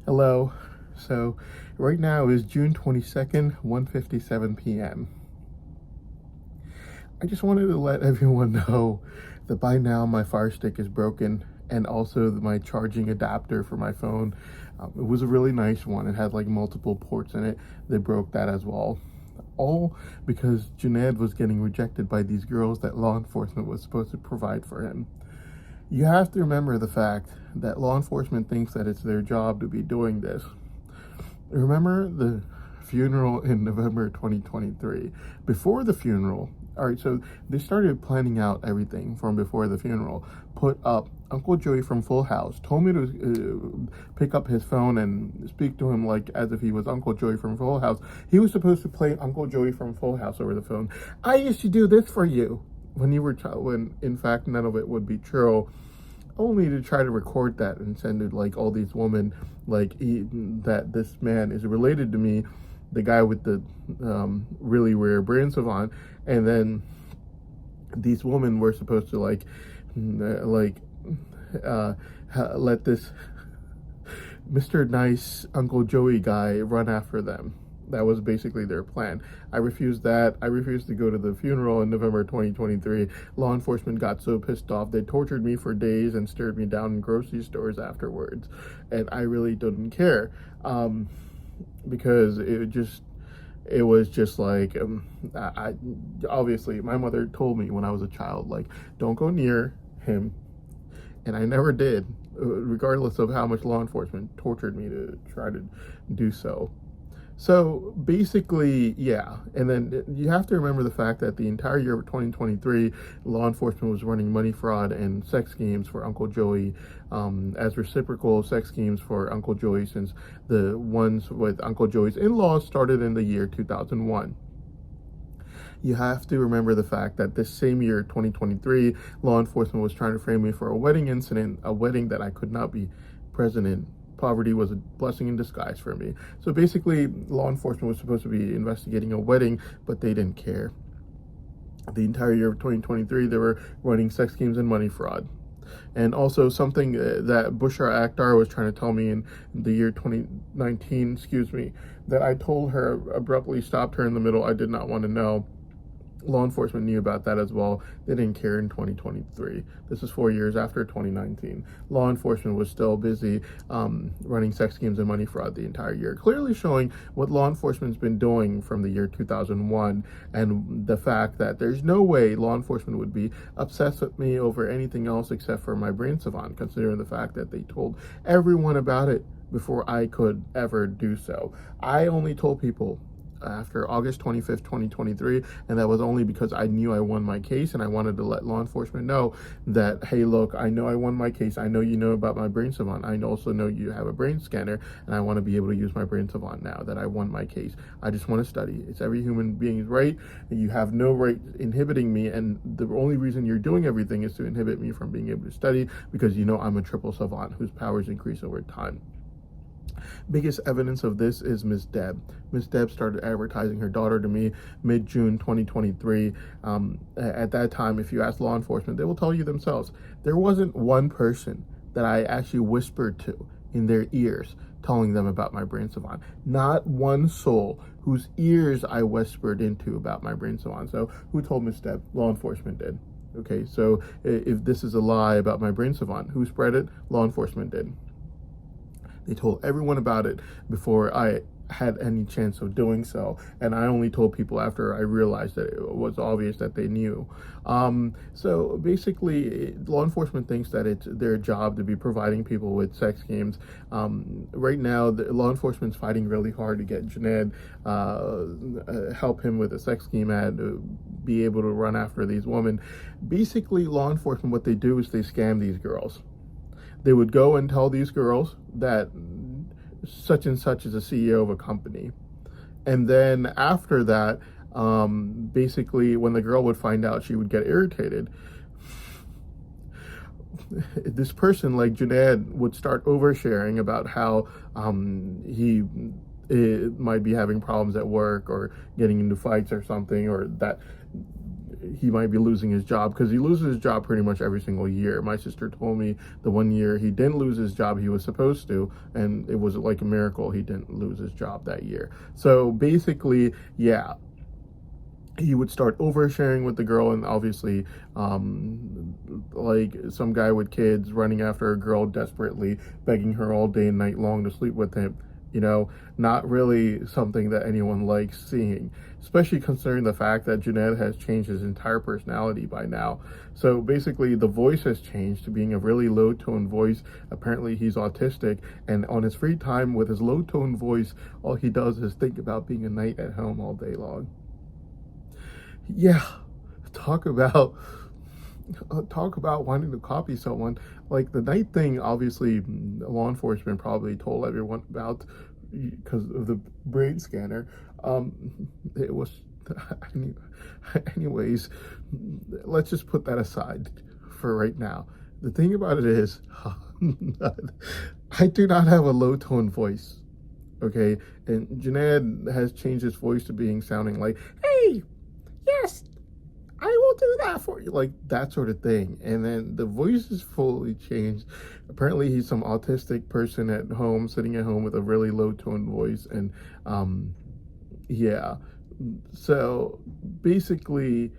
Hello. So right now is June 22nd, 1:57 p.m. I just wanted to let everyone know that by now my Fire Stick is broken, and also my charging adapter for my phone. It was a really nice one. It had like multiple ports in it. They broke that as well. All because Junaid was getting rejected by these girls that law enforcement was supposed to provide for him. You have to remember the fact that law enforcement thinks that it's their job to be doing this. Remember the funeral in November 2023? Before the funeral, all right, so they started planning out everything from before the funeral. Put up Uncle Joey from Full House, told me to pick up his phone and speak to him like as if he was Uncle Joey from Full House. He was supposed to play Uncle Joey from Full House over the phone. I used to do this for you when you were when in fact none of it would be true, only to try to record that and send it like all these women that this man is related to me, the guy with the really rare brain savant. And then these women were supposed to let this Mr. Nice Uncle Joey guy run after them. That was basically their plan. I refused that. I refused to go to the funeral in November 2023. Law enforcement got so pissed off, they tortured me for days and stared me down in grocery stores afterwards. And I really didn't care, because it was just like, I obviously, my mother told me when I was a child, like, don't go near him. And I never did, regardless of how much law enforcement tortured me to try to do so. So basically, yeah. And then you have to remember the fact that the entire year of 2023, law enforcement was running money fraud and sex schemes for Uncle Joey, as reciprocal sex schemes for Uncle Joey, since the ones with Uncle Joey's in-laws started in the year 2001. You have to remember the fact that this same year, 2023, law enforcement was trying to frame me for a wedding incident, a wedding that I could not be present in. Poverty was a blessing in disguise for me. So basically, law enforcement was supposed to be investigating a wedding, but they didn't care. The entire year of 2023, they were running sex schemes and money fraud. And also something that Bushra Akhtar was trying to tell me in the year 2019, that I told her, abruptly stopped her in the middle. I did not want to know. Law enforcement knew about that as well. They didn't care in 2023. This is 4 years after 2019. Law enforcement was still busy running sex schemes and money fraud the entire year, clearly showing what law enforcement's been doing from the year 2001, and the fact that there's no way law enforcement would be obsessed with me over anything else except for my brain savant, considering the fact that they told everyone about it before I could ever do so. I only told people after August 25th, 2023, and that was only because I knew I won my case, and I wanted to let law enforcement know that, hey, look, I know I won my case. I know you know about my brain savant. I also know you have a brain scanner, and I want to be able to use my brain savant now that I won my case. I just want to study. It's every human being's right. You have no right inhibiting me, and the only reason you're doing everything is to inhibit me from being able to study, because you know I'm a triple savant whose powers increase over time. Biggest evidence of this is Miss Deb. Miss Deb started advertising her daughter to me mid-June 2023. At that time, if you ask law enforcement, they will tell you themselves, there wasn't one person that I actually whispered to in their ears telling them about my brain savant. Not one soul whose ears I whispered into about my brain savant. So who told Miss Deb? Law enforcement did. Okay, so if this is a lie about my brain savant, who spread it? Law enforcement did. They told everyone about it before I had any chance of doing so, and I only told people after I realized that it was obvious that they knew. So basically, law enforcement thinks that it's their job to be providing people with sex schemes. Right now, the law enforcement's fighting really hard to get Junaid, help him with a sex scheme ad, to be able to run after these women. Basically, law enforcement, what they do is they scam these girls. They would go and tell these girls that such and such is a CEO of a company. And then after that, basically when the girl would find out, she would get irritated. This person like Junaid would start oversharing about how he might be having problems at work or getting into fights or something, or that he might be losing his job, because he loses his job pretty much every single year. My sister told me the one year he didn't lose his job, he was supposed to, and it was like a miracle he didn't lose his job that year. So basically, yeah, he would start oversharing with the girl, and obviously, like some guy with kids running after a girl desperately, begging her all day and night long to sleep with him. Not really something that anyone likes seeing, especially considering the fact that Junaid has changed his entire personality by now. So basically, the voice has changed to being a really low tone voice. Apparently, he's autistic, and on his free time with his low tone voice, all he does is think about being a knight at home all day long. Yeah, talk about wanting to copy someone. Like the night thing, obviously law enforcement probably told everyone about because of the brain scanner. It was anyways, let's just put that aside for right now. The thing about it is, I do not have a low tone voice, okay? And Junaid has changed his voice to being sounding like, hey, yes, I will do that for you, like that sort of thing. And then the voice is fully changed. Apparently he's some autistic person at home, sitting at home with a really low tone voice. And yeah, so basically